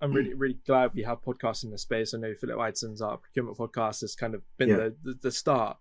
I'm really glad we have podcasts in this space. I know Philip Eidson's our procurement podcast has kind of been the start,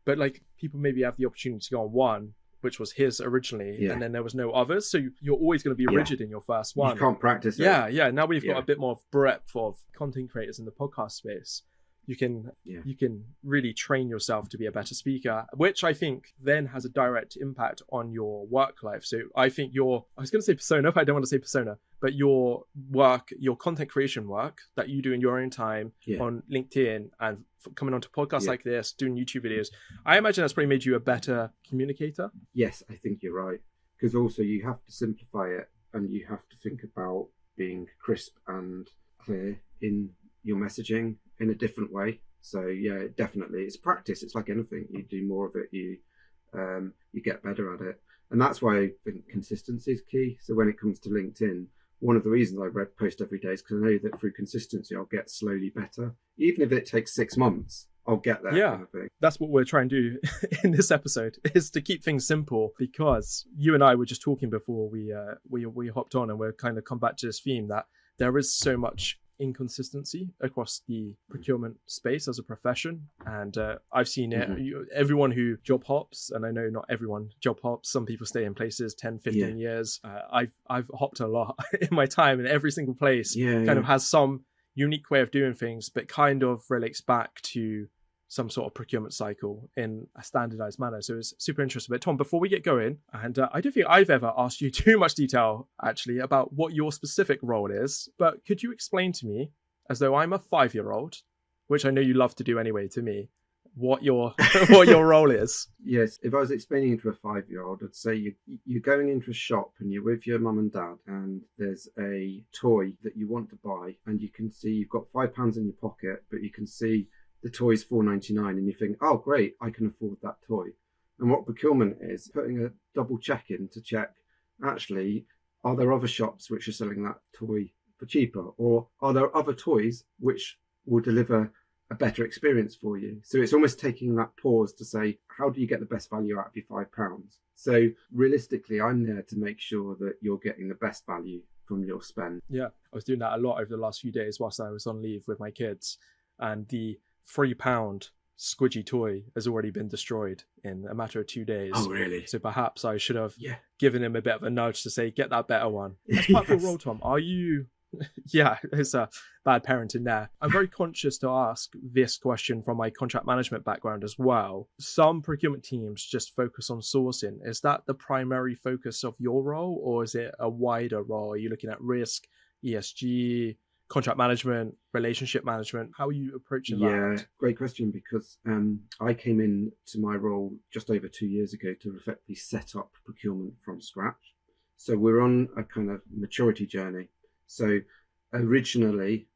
but like people maybe have the opportunity to go on one, which was his originally, and then there was no others. So you're always going to be rigid in your first one. You can't practice it. Yeah. Now we've got a bit more of breadth of content creators in the podcast space. You can really train yourself to be a better speaker, which I think then has a direct impact on your work life. So I think I was going to say persona, but I don't want to say persona, but your work, your content creation work that you do in your own time on LinkedIn and coming onto podcasts like this, doing YouTube videos, I imagine that's probably made you a better communicator. Yes, I think you're right. Because also you have to simplify it and you have to think about being crisp and clear in your messaging in a different way. So yeah, definitely it's practice. It's like anything. You do more of it, you get better at it. And that's why I think consistency is key. So when it comes to LinkedIn, one of the reasons I post every day is because I know that through consistency I'll get slowly better. Even if it takes 6 months, I'll get there. Yeah, kind of thing. That's what we're trying to do in this episode, is to keep things simple, because you and I were just talking before we hopped on, and we're kind of come back to this theme that there is so much inconsistency across the procurement space as a profession, and I've seen it. Everyone who job hops, and I know not everyone job hops, some people stay in places 10-15 years. I've hopped a lot in my time, and every single place kind of has some unique way of doing things, but kind of relates back to some sort of procurement cycle in a standardized manner. So it's super interesting. But Tom, before we get going, and I don't think I've ever asked you too much detail actually about what your specific role is, but could you explain to me, as though I'm a 5-year-old, which I know you love to do anyway to me, what your role is? Yes, if I was explaining it to a 5-year-old, I'd say you're going into a shop and you're with your mum and dad, and there's a toy that you want to buy, and you can see you've got £5 in your pocket, but you can see the toy's $4.99, and you think, oh great, I can afford that toy. And what procurement is, putting a double check in to check, actually, are there other shops which are selling that toy for cheaper, or are there other toys which will deliver a better experience for you? So it's almost taking that pause to say, how do you get the best value out of your £5? So realistically, I'm there to make sure that you're getting the best value from your spend. Yeah, I was doing that a lot over the last few days whilst I was on leave with my kids, and the £3 squidgy toy has already been destroyed in a matter of 2 days. Oh, really? So perhaps I should have given him a bit of a nudge to say, get that better one. As part of your role, Tom, are you... Yeah, it's a bad parent in there. I'm very conscious to ask this question from my contract management background as well. Some procurement teams just focus on sourcing. Is that the primary focus of your role, or is it a wider role? Are you looking at risk, ESG, contract management, relationship management? How are you approaching that? Yeah, great question, because I came in to my role just over 2 years ago to effectively set up procurement from scratch. So we're on a kind of maturity journey. So originally,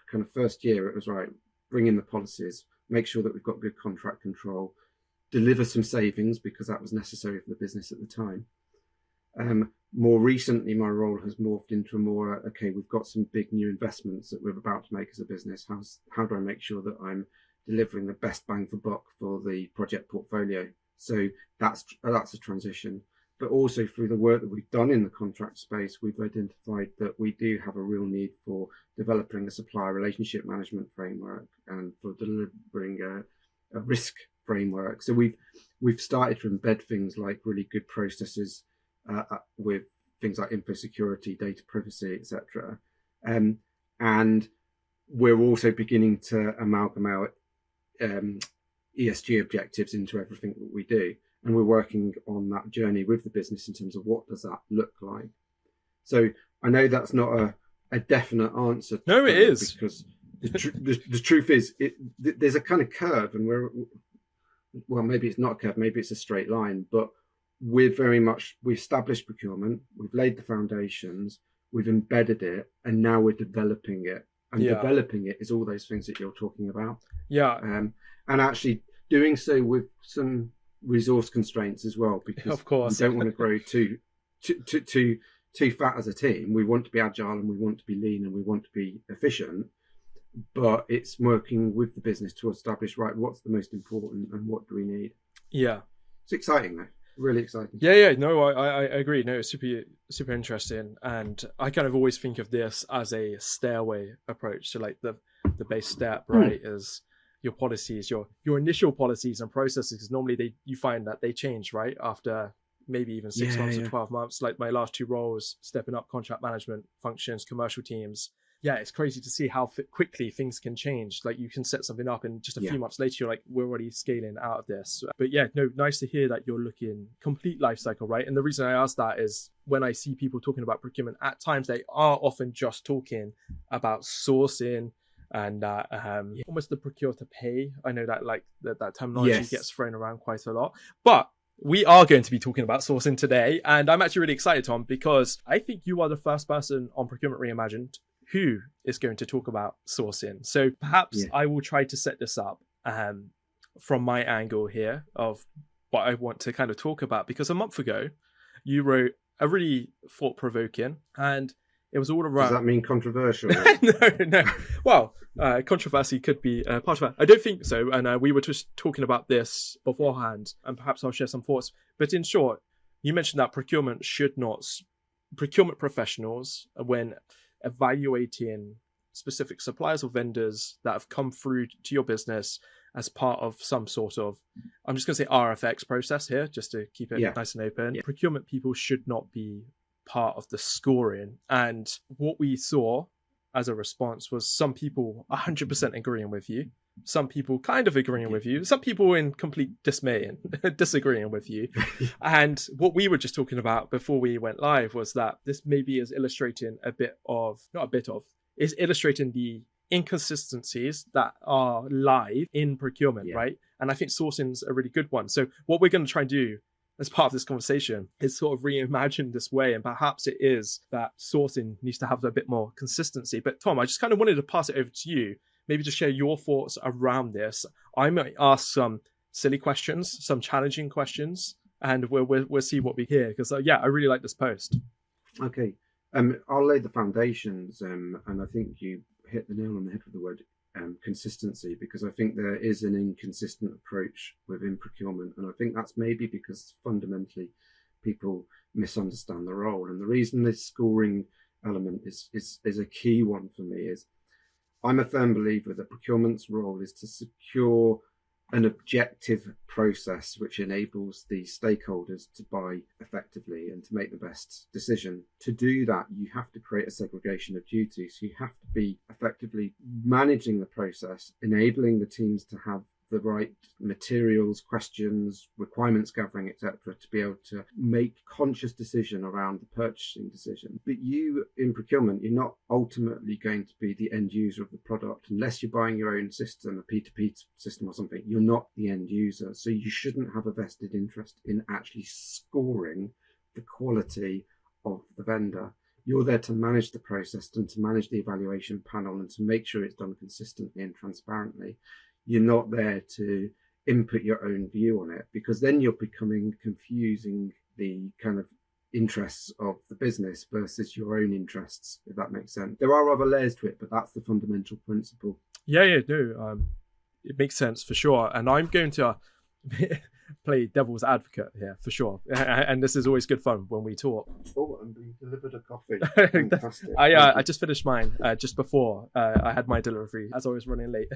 kind of first year, it was right, bring in the policies, make sure that we've got good contract control, deliver some savings because that was necessary for the business at the time. More recently, my role has morphed into a more, okay, we've got some big new investments that we're about to make as a business. How do I make sure that I'm delivering the best bang for buck for the project portfolio? So that's a transition. But also through the work that we've done in the contract space, we've identified that we do have a real need for developing a supplier relationship management framework and for delivering a risk framework. So we've started to embed things like really good processes with things like info security, data privacy, etc. And we're also beginning to amalgamate ESG objectives into everything that we do. And we're working on that journey with the business in terms of what does that look like. So I know that's not a definite answer. No, it is. Because the truth is, there's a kind of curve, and well, maybe it's not a curve, maybe it's a straight line, but we've established procurement, we've laid the foundations, we've embedded it, and now we're developing it. And developing it is all those things that you're talking about. Yeah. And actually doing so with some resource constraints as well, because of course we don't want to grow too fat as a team. We want to be agile, and we want to be lean, and we want to be efficient, but it's working with the business to establish, right, what's the most important and what do we need. Yeah, it's exciting though. Really exciting. Yeah. No, I agree. No, it's super interesting. And I kind of always think of this as a stairway approach. So like the base step, right, is your policies, your initial policies and processes. Normally you find that they change, right, after maybe even 6 months or 12 months. Like my last 2 roles, stepping up contract management functions, commercial teams. Yeah, it's crazy to see how quickly things can change. Like you can set something up and just a few months later, you're like, we're already scaling out of this. But yeah, no, nice to hear that you're looking complete life cycle, right? And the reason I ask that is when I see people talking about procurement, at times they are often just talking about sourcing and almost the procure to pay. I know that like that terminology gets thrown around quite a lot, but we are going to be talking about sourcing today. And I'm actually really excited, Tom, because I think you are the first person on Procurement Reimagined who is going to talk about sourcing. So perhaps I will try to set this up from my angle here of what I want to kind of talk about, because a month ago you wrote a really thought-provoking, and it was all around... Does that mean controversial? No. Well, controversy could be part of that. I don't think so. And we were just talking about this beforehand, and perhaps I'll share some thoughts. But in short, you mentioned that procurement professionals, when evaluating specific suppliers or vendors that have come through to your business as part of some sort of, I'm just going to say RFX process here, just to keep it nice and open. Procurement people should not be part of the scoring. And what we saw as a response was some people 100% agreeing with you, some people kind of agreeing with you, some people in complete dismay and disagreeing with you. And what we were just talking about before we went live was that this maybe is illustrating is illustrating the inconsistencies that are live in procurement, right? And I think sourcing's a really good one. So what we're going to try and do as part of this conversation is sort of reimagine this way. And perhaps it is that sourcing needs to have a bit more consistency. But Tom, I just kind of wanted to pass it over to you, maybe to share your thoughts around this. I might ask some silly questions, some challenging questions, and we'll see what we hear. Because I really like this post. Okay, I'll lay the foundations, and I think you hit the nail on the head with the word consistency, because I think there is an inconsistent approach within procurement, and I think that's maybe because fundamentally people misunderstand the role. And the reason this scoring element is a key one for me is I'm a firm believer that procurement's role is to secure an objective process which enables the stakeholders to buy effectively and to make the best decision. To do that, you have to create a segregation of duties. You have to be effectively managing the process, enabling the teams to have the right materials, questions, requirements gathering, etc., to be able to make conscious decision around the purchasing decision. But you, in procurement, you're not ultimately going to be the end user of the product unless you're buying your own system, a P2P system or something. You're not the end user, so you shouldn't have a vested interest in actually scoring the quality of the vendor. You're there to manage the process and to manage the evaluation panel and to make sure it's done consistently and transparently. You're not there to input your own view on it, because then you're confusing the kind of interests of the business versus your own interests, if that makes sense. There are other layers to it, but that's the fundamental principle. It makes sense for sure. And I'm going to play devil's advocate here for sure. And this is always good fun when we talk. Oh, I'm being delivered a coffee. Fantastic. I just finished mine just before I had my delivery, as I was running late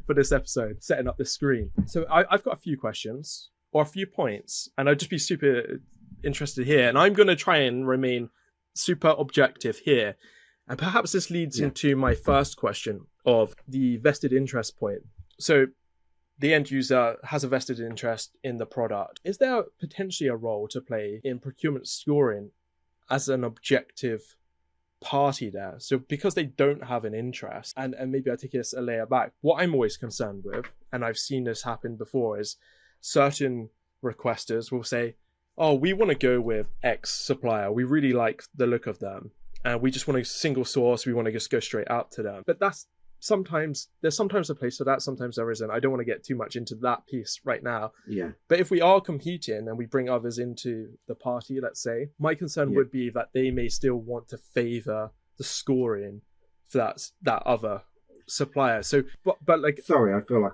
for this episode, setting up the screen. So I've got a few questions or a few points, and I'd just be super interested here. And I'm going to try and remain super objective here. And perhaps this leads into my first question of the vested interest point. So the end user has a vested interest in the product. Is there potentially a role to play in procurement scoring as an objective party there? So because they don't have an interest, and maybe I take this a layer back, what I'm always concerned with, and I've seen this happen before, is certain requesters will say, oh, we want to go with X supplier. We really like the look of them. And we just want a single source. We want to just go straight out to them. But there's sometimes a place for that, sometimes there isn't. I don't want to get too much into that piece right now. Yeah. But if we are competing and we bring others into the party, let's say, my concern would be that they may still want to favor the scoring for that other supplier. So, but like, sorry, I feel like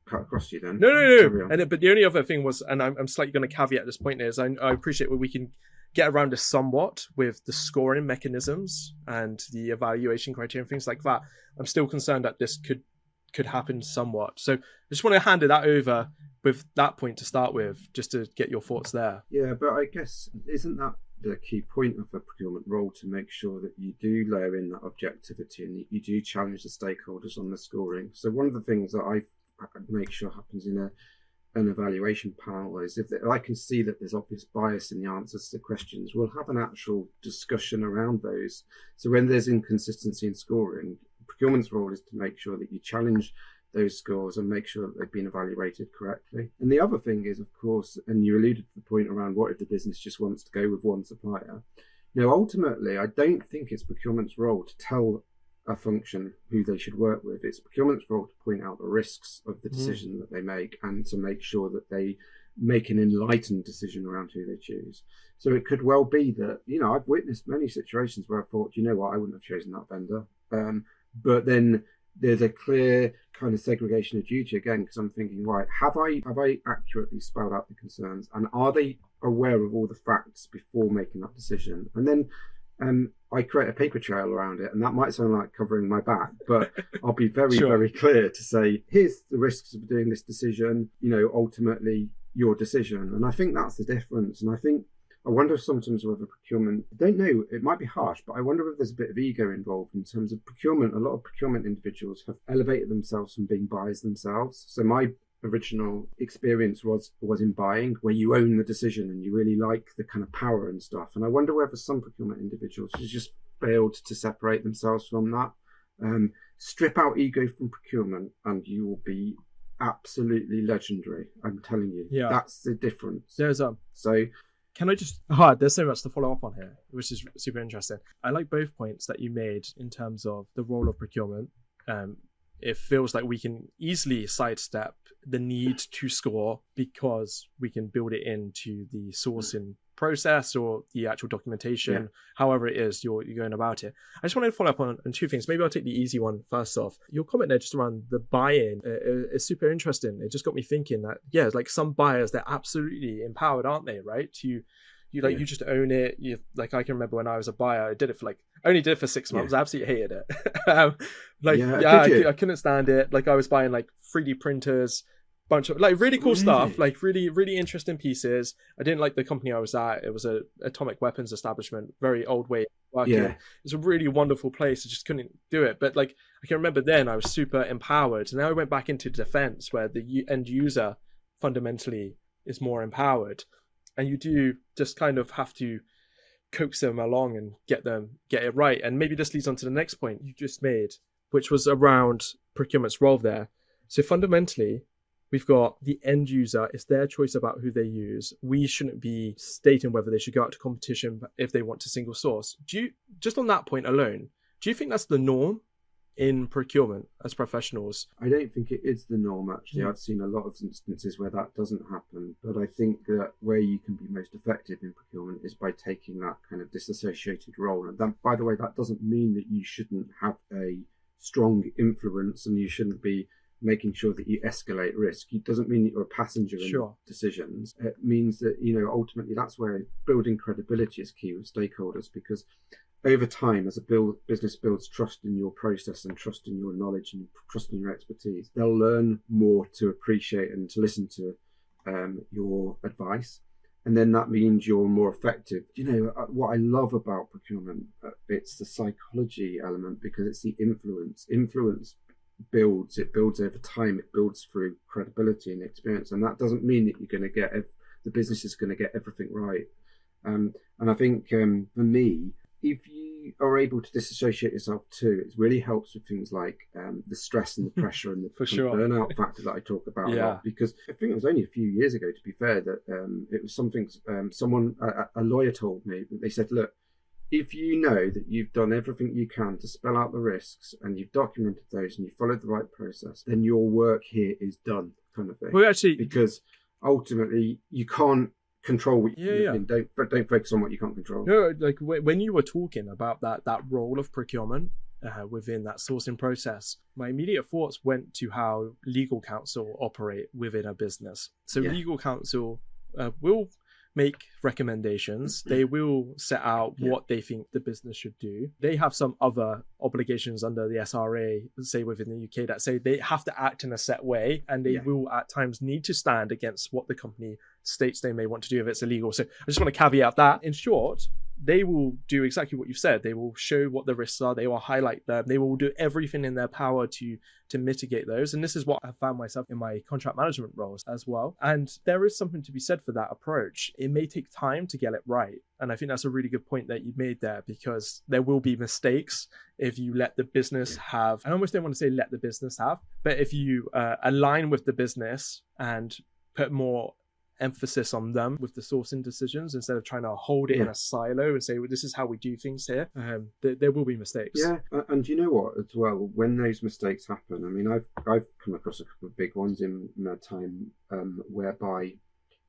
cut across you then. No. But the only other thing was, and I'm slightly going to caveat this point, is I appreciate where we can get around this somewhat with the scoring mechanisms and the evaluation criteria and things like that. I'm still concerned that this could happen somewhat. So I just want to hand that over with that point to start with, just to get your thoughts there. Yeah, but I guess, isn't that the key point of a procurement role, to make sure that you do layer in that objectivity and you do challenge the stakeholders on the scoring? So one of the things that I make sure happens in an evaluation panel is if I can see that there's obvious bias in the answers to the questions, we'll have an actual discussion around those. So when there's inconsistency in scoring, procurement's role is to make sure that you challenge those scores and make sure that they've been evaluated correctly. And the other thing is, of course, and you alluded to the point around what if the business just wants to go with one supplier. Now, ultimately, I don't think it's procurement's role to tell a function who they should work with. It's procurement's role to point out the risks of the decision that they make and to make sure that they make an enlightened decision around who they choose. So it could well be that, I've witnessed many situations where I thought, you know what, I wouldn't have chosen that vendor. But then there's a clear kind of segregation of duty again, because I'm thinking, right, have I accurately spelled out the concerns, and are they aware of all the facts before making that decision? And then I create a paper trail around it, and that might sound like covering my back, but I'll be very, very clear to say, here's the risks of doing this decision, ultimately your decision. And I think that's the difference. And I wonder sometimes whether procurement, I don't know, it might be harsh, but I wonder if there's a bit of ego involved in terms of procurement. A lot of procurement individuals have elevated themselves from being buyers themselves. So my original experience was in buying, where you own the decision and you really like the kind of power and stuff. And I wonder whether some procurement individuals have just failed to separate themselves from that. Strip out ego from procurement and you will be absolutely legendary. I'm telling you. Yeah. That's the difference. Can I just... there's so much to follow up on here, which is super interesting. I like both points that you made in terms of the role of procurement. It feels like we can easily sidestep the need to score because we can build it into the sourcing process or the actual documentation, however it is you're going about it. I just wanted to follow up on two things. Maybe I'll take the easy one first off. Your comment there just around the buy-in is super interesting. It just got me thinking that, like some buyers, they're absolutely empowered, aren't they? Right? You just own it. I can remember when I was a buyer, I only did it for 6 months. I absolutely hated it. I couldn't stand it. I was buying 3D printers, bunch of really cool stuff, really, really interesting pieces. I didn't like the company I was at. It was a atomic weapons establishment, very old way of working. It was a really wonderful place. I just couldn't do it. But I can remember then I was super empowered. And now I went back into defense where the end user fundamentally is more empowered. And you do just kind of have to coax them along and get it right. And maybe this leads on to the next point you just made, which was around procurement's role there. So fundamentally, we've got the end user. It's their choice about who they use. We shouldn't be stating whether they should go out to competition if they want to single source. Just on that point alone, do you think that's the norm in procurement as professionals? I don't think it is the norm, actually. I've seen a lot of instances where that doesn't happen, but I think that where you can be most effective in procurement is by taking that kind of disassociated role. And that, by the way, that doesn't mean that you shouldn't have a strong influence and you shouldn't be making sure that you escalate risk. It doesn't mean that you're a passenger in decisions. It means that, ultimately that's where building credibility is key with stakeholders, because over time, as a business builds trust in your process and trust in your knowledge and trust in your expertise, they'll learn more to appreciate and to listen to your advice. And then that means you're more effective. What I love about procurement, it's the psychology element, because it's the influence. Influence builds over time. It builds through credibility and experience. And that doesn't mean that you're going to get, the business is going to get everything right. And I think for me, if you are able to disassociate yourself too, it really helps with things like the stress and the pressure and the burnout factor that I talk about a lot. Because I think it was only a few years ago, to be fair, that it was something a lawyer told me. They said, look, if you know that you've done everything you can to spell out the risks and you've documented those and you followed the right process, then your work here is done, kind of thing. Well, actually, because ultimately you can't control what don't focus on what you can't control. No, when you were talking about that role of procurement, within that sourcing process, my immediate thoughts went to how legal counsel operate within a business. So legal counsel will make recommendations. They will set out what they think the business should do. They have some other obligations under the SRA, say within the UK, that say they have to act in a set way, and they will at times need to stand against what the company states they may want to do if it's illegal. So I just want to caveat that. In short, they will do exactly what you've said. They will show what the risks are. They will highlight them. They will do everything in their power to mitigate those. And this is what I found myself in my contract management roles as well. And there is something to be said for that approach. It may take time to get it right. And I think that's a really good point that you made there, because there will be mistakes if you let the business have, I almost don't want to say let the business have, but if you align with the business and put more emphasis on them with the sourcing decisions instead of trying to hold it in a silo and say, well, this is how we do things here, there will be mistakes. And you know what, as well, when those mistakes happen, I mean, I've come across a couple of big ones in my time, whereby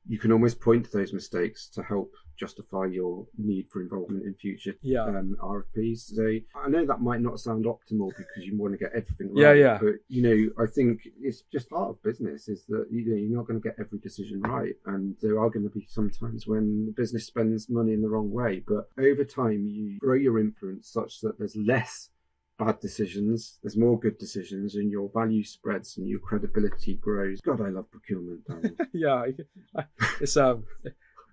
you can almost point to those mistakes to help justify your need for involvement in future RFPs. So I know that might not sound optimal because you want to get everything right, but you know, I think it's just part of business is that you're not going to get every decision right, and there are going to be some times when the business spends money in the wrong way, but over time you grow your influence such that there's less bad decisions, there's more good decisions, and your value spreads and your credibility grows. God, I love procurement. It's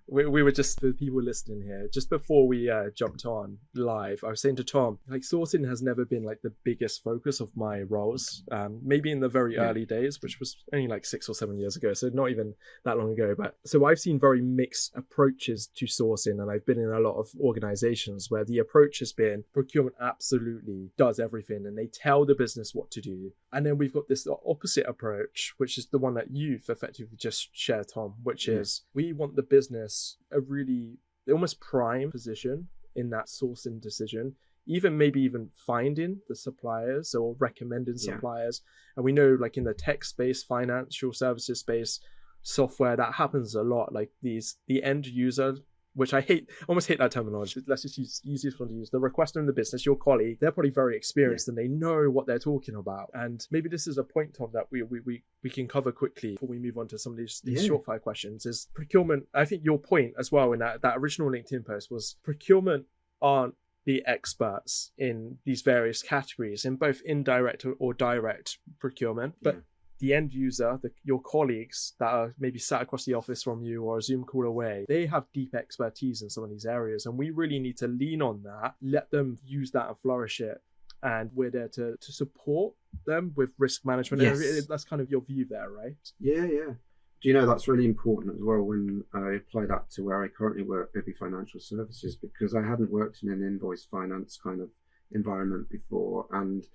we were just, for people listening here, just before we jumped on live, I was saying to Tom, like, sourcing has never been like the biggest focus of my roles. Maybe in the very early days, which was only like 6 or 7 years ago, so not even that long ago. But so I've seen very mixed approaches to sourcing, and I've been in a lot of organizations where the approach has been procurement absolutely does everything and they tell the business what to do. And then we've got this opposite approach, which is the one that you've effectively just shared, Tom, which is we want the business a really almost prime position in that sourcing decision, maybe even finding the suppliers or recommending suppliers. And we know, like in the tech space, financial services space, software, that happens a lot. Like the end user, which I almost hate that terminology. Let's just use this one to use. The requester in the business, your colleague, they're probably very experienced and they know what they're talking about. And maybe this is a point, Tom, that we can cover quickly before we move on to some of these short fire questions. Is procurement, I think your point as well in that original LinkedIn post was procurement aren't the experts in these various categories in both indirect or direct procurement, but the end user, your colleagues that are maybe sat across the office from you or a Zoom call away, they have deep expertise in some of these areas. And we really need to lean on that, let them use that and flourish it. And we're there to support them with risk management. Yes. That's kind of your view there, right? Yeah. Do you know, that's really important as well when I apply that to where I currently work, Bibby Financial Services, because I hadn't worked in an invoice finance kind of environment before. And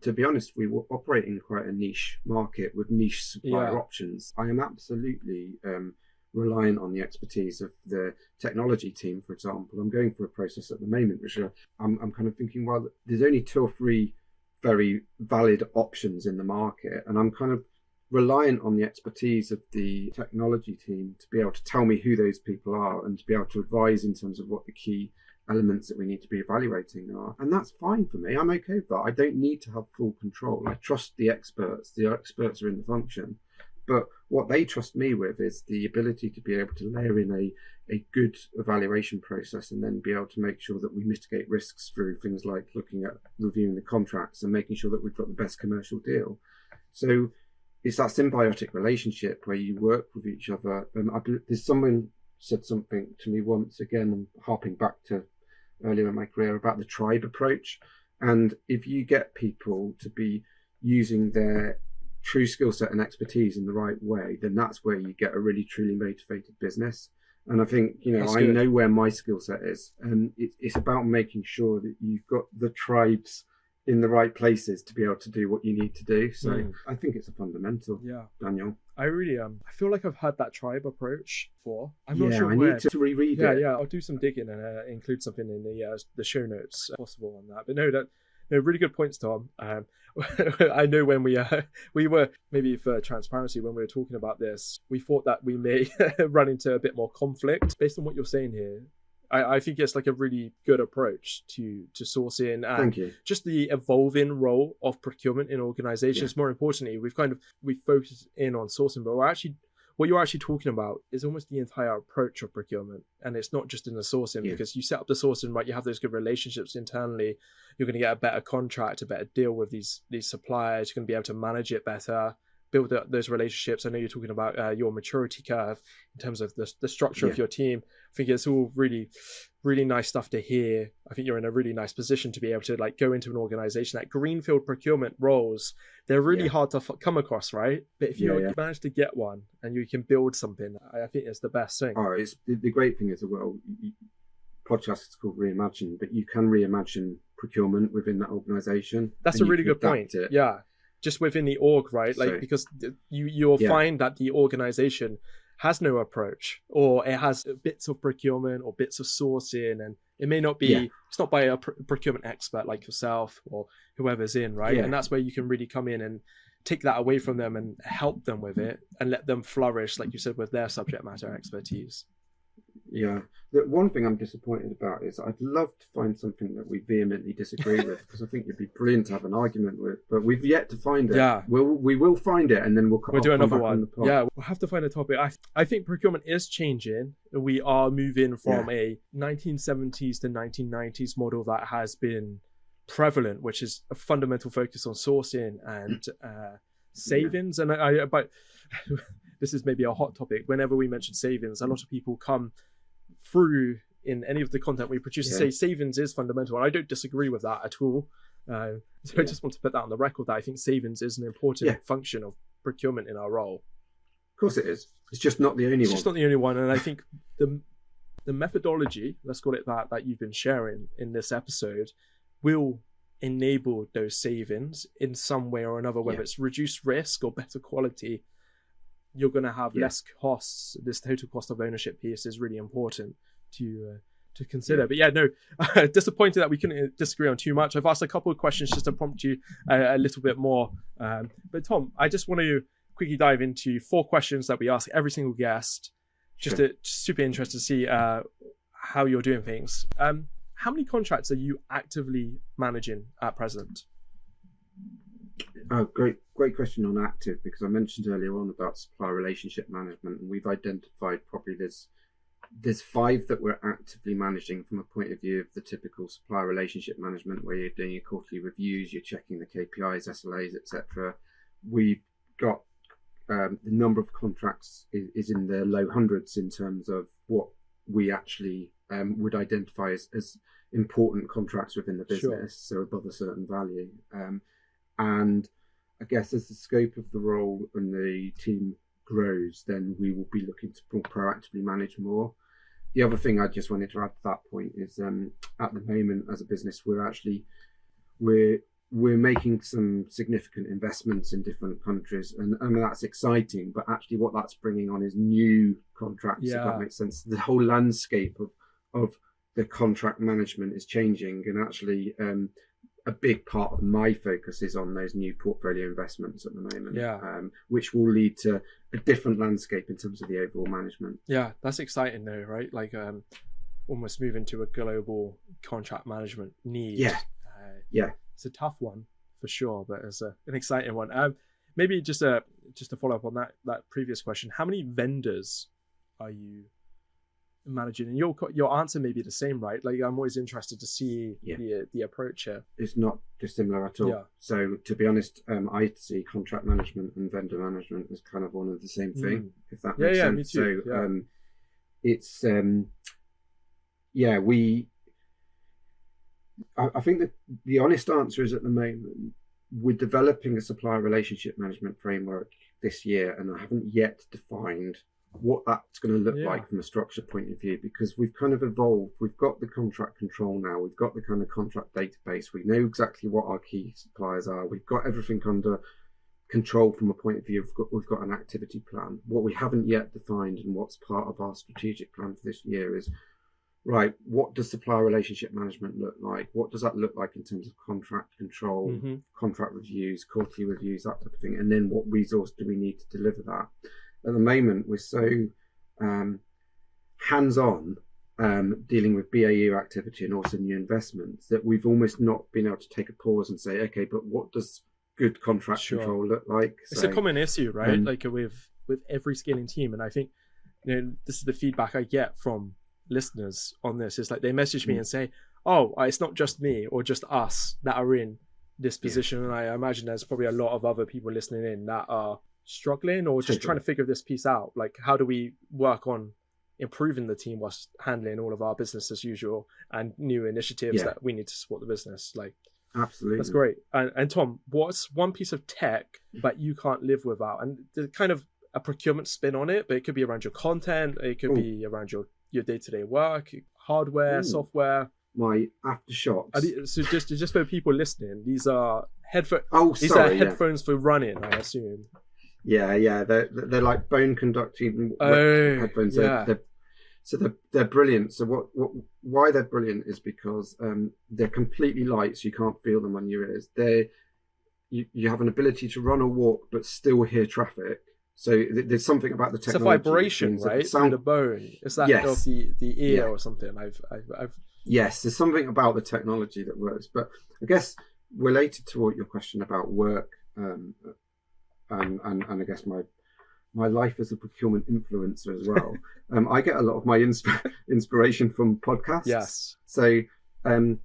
to be honest, we were operating quite a niche market with niche supplier options. I am absolutely reliant on the expertise of the technology team, for example. I'm going through a process at the moment, which I'm kind of thinking, well, there's only 2 or 3 very valid options in the market, and I'm kind of reliant on the expertise of the technology team to be able to tell me who those people are and to be able to advise in terms of what the key elements that we need to be evaluating are. And that's fine for me. I'm okay with that. I don't need to have full control. I trust the experts. The experts are in the function. But what they trust me with is the ability to be able to layer in a good evaluation process and then be able to make sure that we mitigate risks through things like looking at reviewing the contracts and making sure that we've got the best commercial deal. So it's that symbiotic relationship where you work with each other. There's someone said something to me once, again, I'm harping back to earlier in my career, about the tribe approach. And if you get people to be using their true skill set and expertise in the right way, then that's where you get a really truly motivated business. And I think, I know where my skill set is, and it's about making sure that you've got the tribes in the right places to be able to do what you need to do. So I think it's a fundamental, Daniel. I really I feel like I've had that tribe approach before. I'm not sure I where. need to reread it. Yeah, I'll do some digging and include something in the show notes if possible on that. But no, really good points, Tom. I know when we were, maybe for transparency, when we were talking about this, we thought that we may run into a bit more conflict. Based on what you're saying here, I think it's like a really good approach to sourcing and Thank you. just the evolving role of procurement in organizations. More importantly, we focus in on sourcing, but what you're actually talking about is almost the entire approach of procurement. And it's not just in the sourcing, because you set up the sourcing, right? You have those good relationships internally. You're going to get a better contract, a better deal with these suppliers. You're going to be able to manage it better, build those relationships. I know you're talking about your maturity curve in terms of the structure of your team. I think it's all really, really nice stuff to hear. I think you're in a really nice position to be able to like go into an organization. That greenfield procurement roles, they're really hard to come across, right? But if you manage to get one and you can build something, I think it's the best thing. Oh, it's the great thing is, well, podcast is called Reimagined, but you can reimagine procurement within that organization. That's a really good point. Yeah. Just within the org, right? Like, because you'll find that the organization has no approach, or it has bits of procurement or bits of sourcing, and it may not be, it's not by a procurement expert like yourself or whoever's in, right? And that's where you can really come in and take that away from them and help them with it and let them flourish, like you said, with their subject matter expertise. Yeah. The one thing I'm disappointed about is I'd love to find something that we vehemently disagree with, because I think it'd be brilliant to have an argument with, but we've yet to find it. Yeah. We will find it, and then we'll do another one. Yeah, we'll have to find a topic. I think procurement is changing. We are moving from a 1970s to 1990s model that has been prevalent, which is a fundamental focus on sourcing and savings. And but this is maybe a hot topic. Whenever we mention savings, a lot of people come through in any of the content we produce and say savings is fundamental, and I don't disagree with that at all. So I just want to put that on the record, that I think savings is an important function of procurement in our role. Of course it is. It's just not the only one. It's just not the only one. And I think the methodology, let's call it that you've been sharing in this episode, will enable those savings in some way or another, whether it's reduced risk or better quality. You're going to have less costs. This total cost of ownership piece is really important to consider. But disappointed that we couldn't disagree on too much. I've asked a couple of questions just to prompt you a little bit more. But Tom, I just want to quickly dive into 4 questions that we ask every single guest. Just super interested to see how you're doing things. How many contracts are you actively managing at present? Great question on active, because I mentioned earlier on about supplier relationship management, and we've identified probably there's 5 that we're actively managing from a point of view of the typical supplier relationship management, where you're doing your quarterly reviews, you're checking the KPIs, SLAs, etc. We've got the number of contracts is in the low hundreds in terms of what we actually would identify as important contracts within the business, so above a certain value. And I guess as the scope of the role and the team grows, then we will be looking to proactively manage more. The other thing I just wanted to add to that point is at the moment as a business, we're making some significant investments in different countries, and that's exciting, but actually what that's bringing on is new contracts, if that makes sense. The whole landscape of the contract management is changing, and actually a big part of my focus is on those new portfolio investments at the moment, which will lead to a different landscape in terms of the overall management. Yeah, that's exciting though, right? Like almost moving to a global contract management need. It's a tough one for sure, but it's an exciting one. Maybe just to follow up on that previous question, how many vendors are you managing? And your answer may be the same, right? Like, I'm always interested to see the approach here. It's not dissimilar at all. So to be honest, I see contract management and vendor management as kind of one of the same thing, if that makes sense. Me too. So it's I think that the honest answer is, at the moment, we're developing a supplier relationship management framework this year, and I haven't yet defined what that's going to look like from a structure point of view, because we've kind of evolved. We've got the contract control now. We've got the kind of contract database. We know exactly what our key suppliers are. We've got everything under control from a point of view. We've got an activity plan. What we haven't yet defined, and what's part of our strategic plan for this year, is right, what does supplier relationship management look like? What does that look like in terms of contract control, contract reviews, quarterly reviews, that type of thing? And then what resource do we need to deliver that? At the moment, we're so hands-on dealing with BAU activity and also new investments, that we've almost not been able to take a pause and say, okay, but what does good contract control look like? It's a common issue, right? Like with every scaling team. And I think, this is the feedback I get from listeners on this. It's like they message me and say, oh, it's not just me or just us that are in this position. And I imagine there's probably a lot of other people listening in that are struggling or just trying to figure this piece out. Like, how do we work on improving the team whilst handling all of our business as usual and new initiatives that we need to support the business? Like, absolutely, that's great. And Tom, what's one piece of tech that you can't live without? And there's kind of a procurement spin on it, but it could be around your content, it could be around your day-to-day work, hardware, software. My aftershocks. So just for people listening, these are headphones. These are headphones for running, I assume. Yeah. They're like bone conducting headphones. They're brilliant. So why they're brilliant is because they're completely light, so you can't feel them on your ears. You have an ability to run or walk, but still hear traffic. So there's something about the technology. It's a vibration, right? Through the bone. Is that of the ear or something? Yes, there's something about the technology that works. But I guess related to what your question about work, and I guess my life as a procurement influencer as well. I get a lot of my inspiration from podcasts. Yes. So, and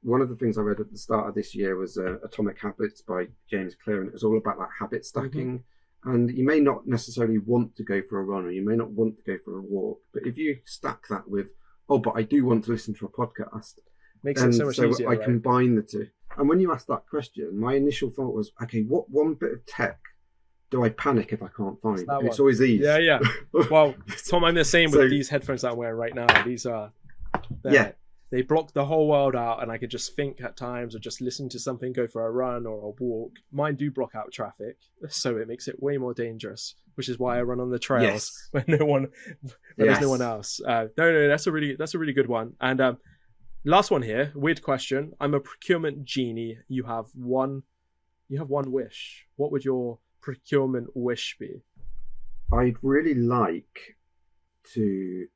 one of the things I read at the start of this year was Atomic Habits by James Clear, and it was all about that habit stacking. And you may not necessarily want to go for a run, or you may not want to go for a walk, but if you stack that with, but I do want to listen to a podcast, makes it so much easier. I combine the two. And when you asked that question, my initial thought was, okay, what one bit of tech do I panic if I can't find? It's always these. Yeah. Well, Tom, I'm the same with these headphones that I'm wearing right now. These are, they block the whole world out, and I could just think at times or just listen to something, go for a run or a walk. Mine do block out traffic, so it makes it way more dangerous, which is why I run on the trails when there's no one else. No, that's a really good one. And last one here, weird question. I'm a procurement genie. You have one wish. What would your procurement wish be? I'd really like to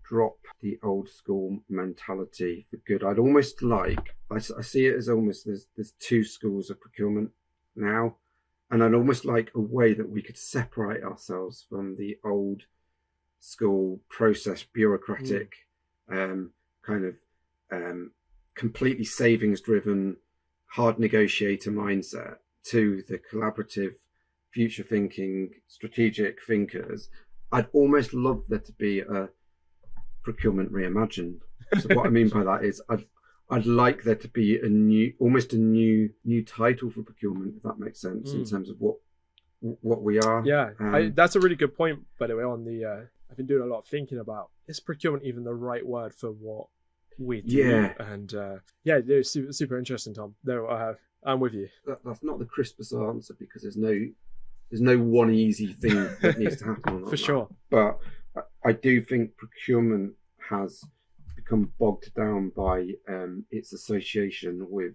drop the old school mentality for good. I'd almost like, I see it as almost there's two schools of procurement now, and I'd almost like a way that we could separate ourselves from the old school process bureaucratic completely savings driven hard negotiator mindset to the collaborative future thinking strategic thinkers. I'd almost love there to be a Procurement Reimagined. So what I mean by that is I'd like there to be almost a new title for procurement, if that makes sense, in terms of what we are. Yeah, that's a really good point, by the way. On the I've been doing a lot of thinking about, is procurement even the right word for what we do? And it's super interesting, Tom. No, I'm with you. That's not the crispest answer, because there's no one easy thing that needs to happen for sure. But I do think procurement has become bogged down by its association with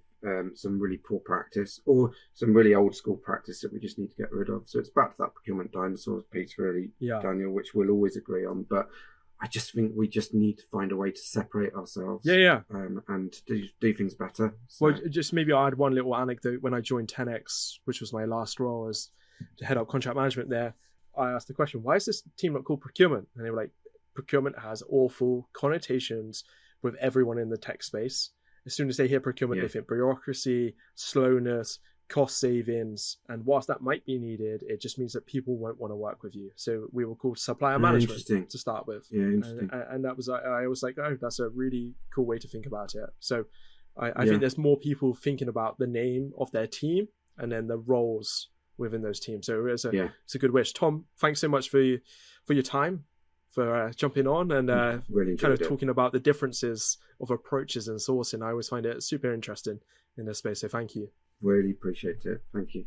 some really poor practice or some really old school practice that we just need to get rid of. So it's back to that procurement dinosaurs piece, really, Daniel, which we'll always agree on. But I just think we just need to find a way to separate ourselves. And do things better. So. Well, just maybe I'll add one little anecdote. When I joined 10X, which was my last role as to head up contract management there, I asked the question, why is this team not called procurement? And they were like, procurement has awful connotations with everyone in the tech space. As soon as they hear procurement, they think bureaucracy, slowness, cost savings. And whilst that might be needed, it just means that people won't want to work with you. So we were called supplier management to start with. And that was, I was like, that's a really cool way to think about it. So I think there's more people thinking about the name of their team and then the roles within those teams. So it's a good wish. Tom, thanks so much for your time, for jumping on and really kind of talking about the differences of approaches and sourcing. I always find it super interesting in this space. So thank you. Really appreciate it. Thank you.